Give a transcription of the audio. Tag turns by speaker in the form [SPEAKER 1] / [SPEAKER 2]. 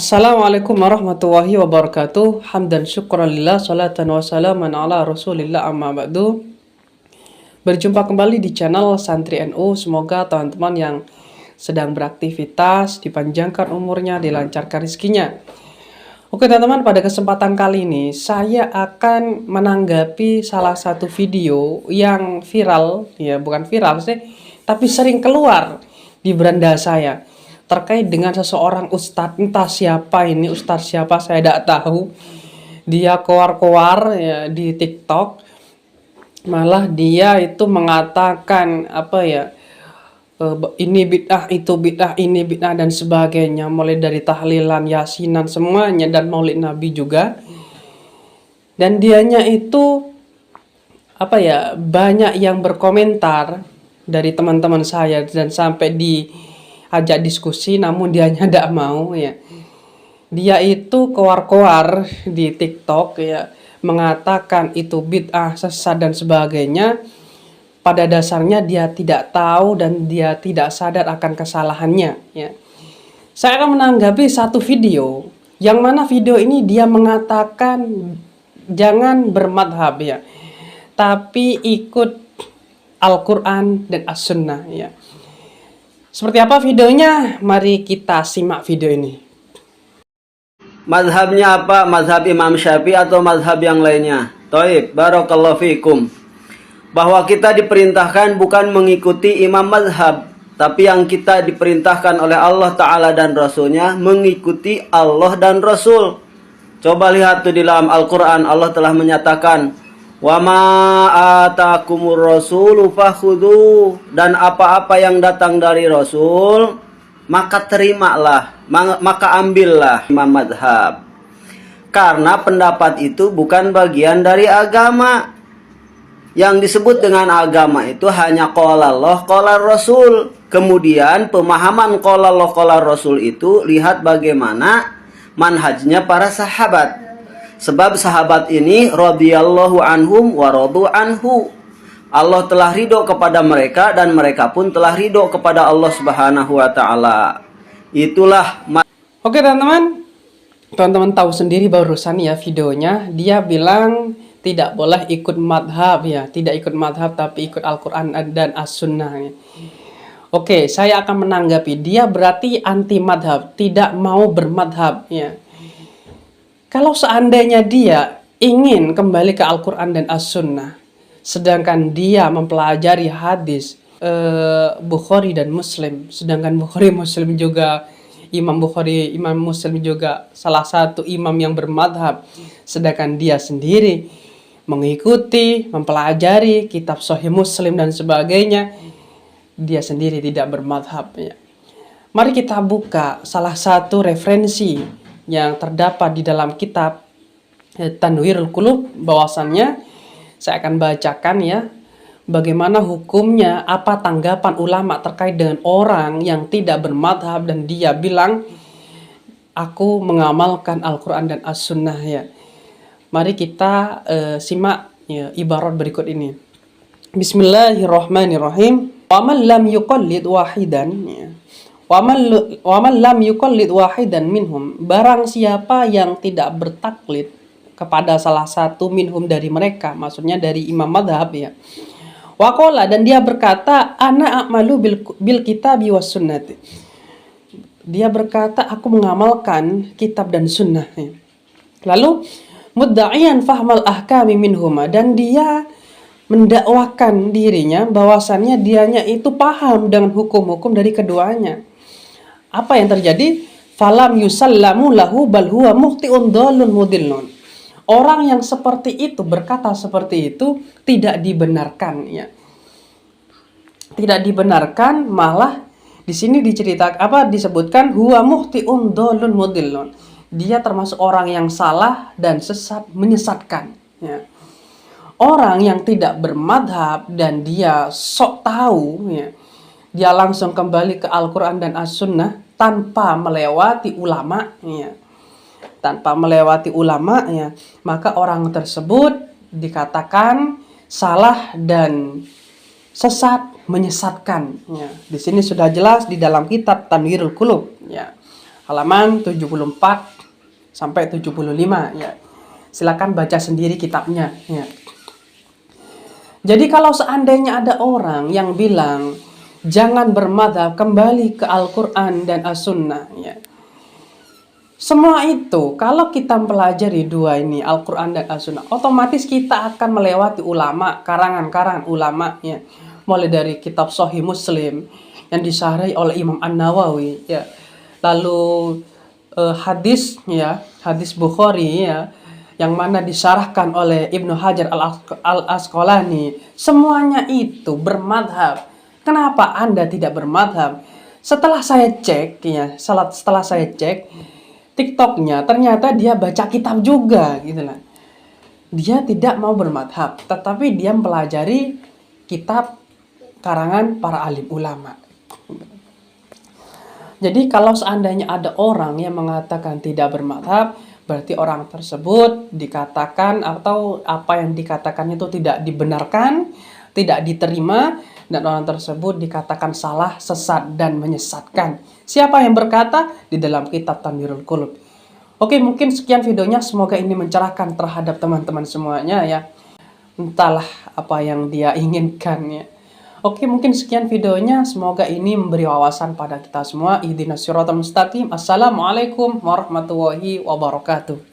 [SPEAKER 1] Assalamualaikum warahmatullahi wabarakatuh. Hamdan syukralillah, salatan wa salaman ala rasulillah, amma ba'du. Berjumpa kembali di channel Santri NU. Semoga teman-teman yang sedang beraktivitas dipanjangkan umurnya, dilancarkan rezekinya. Oke teman-teman, pada kesempatan kali ini saya akan menanggapi salah satu video yang viral, ya bukan viral sih, tapi sering keluar di beranda saya terkait dengan seseorang ustadz, entah siapa ini, ustadz siapa saya tidak tahu. Dia koar-koar ya di TikTok, malah dia itu mengatakan apa ya, ini bid'ah, itu bid'ah, ini bid'ah dan sebagainya, mulai dari tahlilan, yasinan, semuanya, dan maulid nabi juga. Dan dianya itu apa ya, banyak yang berkomentar dari teman-teman saya dan sampai diajak diskusi, namun dianya tidak mau ya. Dia itu koar-koar di TikTok ya, mengatakan itu bid'ah, sesat dan sebagainya. Pada dasarnya dia tidak tahu dan dia tidak sadar akan kesalahannya ya. Saya akan menanggapi satu video, yang mana video ini dia mengatakan jangan bermadhab ya, tapi ikut Al-Quran dan As-Sunnah ya. Seperti apa videonya? Mari kita simak video ini.
[SPEAKER 2] Mazhabnya apa? Mazhab Imam Syafi'i atau mazhab yang lainnya? Taib, barakallahu fikum. Bahwa kita diperintahkan bukan mengikuti imam mazhab, tapi yang kita diperintahkan oleh Allah Ta'ala dan Rasulnya mengikuti Allah dan Rasul. Coba lihat tuh di dalam Al-Quran, Allah telah menyatakan, wa ma atakumur rasulu fakhudhu, dan apa-apa yang datang dari Rasul maka terimalah, maka ambillah imam mazhab. Karena pendapat itu bukan bagian dari agama. Yang disebut dengan agama itu hanya qala Allah, qala Rasul. Kemudian pemahaman qala Allah, qala Rasul itu lihat bagaimana manhajnya para sahabat. Sebab sahabat ini radhiyallahu anhum wa radu anhu. Allah telah ridho kepada mereka dan mereka pun telah ridho kepada Allah Subhanahu wa taala. Itulah
[SPEAKER 1] Oke teman-teman tahu sendiri barusan ya videonya, dia bilang tidak boleh ikut madhab ya, tidak ikut madhab tapi ikut Al-Quran dan As-Sunnah ya. Oke, saya akan menanggapi, dia berarti anti madhab, tidak mau bermadhab ya. Kalau seandainya dia ingin kembali ke Al-Quran dan As-Sunnah, sedangkan dia mempelajari hadis Bukhari dan Muslim, sedangkan Bukhari Muslim juga, Imam Bukhari, Imam Muslim juga salah satu imam yang bermadhab, sedangkan dia sendiri mengikuti, mempelajari kitab Sahih Muslim dan sebagainya, dia sendiri tidak bermadhab ya. Mari kita buka salah satu referensi yang terdapat di dalam kitab Tanwirul Qulub, bahwasannya saya akan bacakan ya, bagaimana hukumnya, apa tanggapan ulama terkait dengan orang yang tidak bermadhab dan dia bilang aku mengamalkan Al-Quran dan As-Sunnah ya. Mari kita simak ya, ibarat berikut ini. Bismillahirrahmanirrahim. Wa man lam yuqallid wahidan ya. Wa man lam yuqallid wahidan minhum, barang siapa yang tidak bertaklid kepada salah satu minhum dari mereka, maksudnya dari imam madhab ya. Waqala, dan dia berkata, ana a'malu bil kitabi was sunnati. Dia berkata, aku mengamalkan kitab dan sunnah ya. Lalu mudda'iyan fahmal ahkami minhuma, dan dia mendakwakan dirinya bahwasannya dianya itu paham dengan hukum-hukum dari keduanya. Apa yang terjadi? Falam yusallamu lahu bal huwa muhti'un dhalun mudillun. Orang yang seperti itu, berkata seperti itu, tidak dibenarkan ya. Tidak dibenarkan, malah di sini diceritakan disebutkan huwa muhti'un dhalun mudillun. Dia termasuk orang yang salah dan sesat, menyesatkan ya. Orang yang tidak bermadhab dan dia sok tahu ya, dia langsung kembali ke Al-Quran dan As-Sunnah tanpa melewati ulama ya. Tanpa melewati ulama ya, maka orang tersebut dikatakan salah dan sesat, menyesatkan ya. Di sini sudah jelas di dalam kitab Tanwirul Qulub ya. halaman 74 sampai 75 ya. Silakan baca sendiri kitabnya ya. Jadi kalau seandainya ada orang yang bilang jangan bermadzhab, kembali ke Al-Quran dan As-Sunnah ya. Semua itu kalau kita pelajari dua ini, Al-Quran dan As-Sunnah, otomatis kita akan melewati ulama, karangan-karangan ulama ya. Mulai dari kitab Sahih Muslim yang disyarahi oleh Imam An-Nawawi ya. Lalu hadis ya, hadis Bukhari ya, yang mana disyarahkan oleh Ibnu Hajar Al-Asqalani. Semuanya itu bermadhab. Kenapa Anda tidak bermadhab? Setelah saya cek ya, setelah saya cek TikToknya, ternyata dia baca kitab juga gitu lah. Dia tidak mau bermadhab, tetapi dia mempelajari kitab karangan para alim ulama. Jadi kalau seandainya ada orang yang mengatakan tidak bermadhab, berarti orang tersebut dikatakan atau apa yang dikatakan itu tidak dibenarkan, tidak diterima, dan orang tersebut dikatakan salah, sesat, dan menyesatkan. Siapa yang berkata? Di dalam kitab Tanwirul Qulub. Oke, mungkin sekian videonya. Semoga ini mencerahkan terhadap teman-teman semuanya ya. Entahlah apa yang dia inginkan ya. Oke, mungkin sekian videonya. Semoga ini memberi wawasan pada kita semua. Ihdinas siratal mustaqim. Assalamualaikum warahmatullahi wabarakatuh.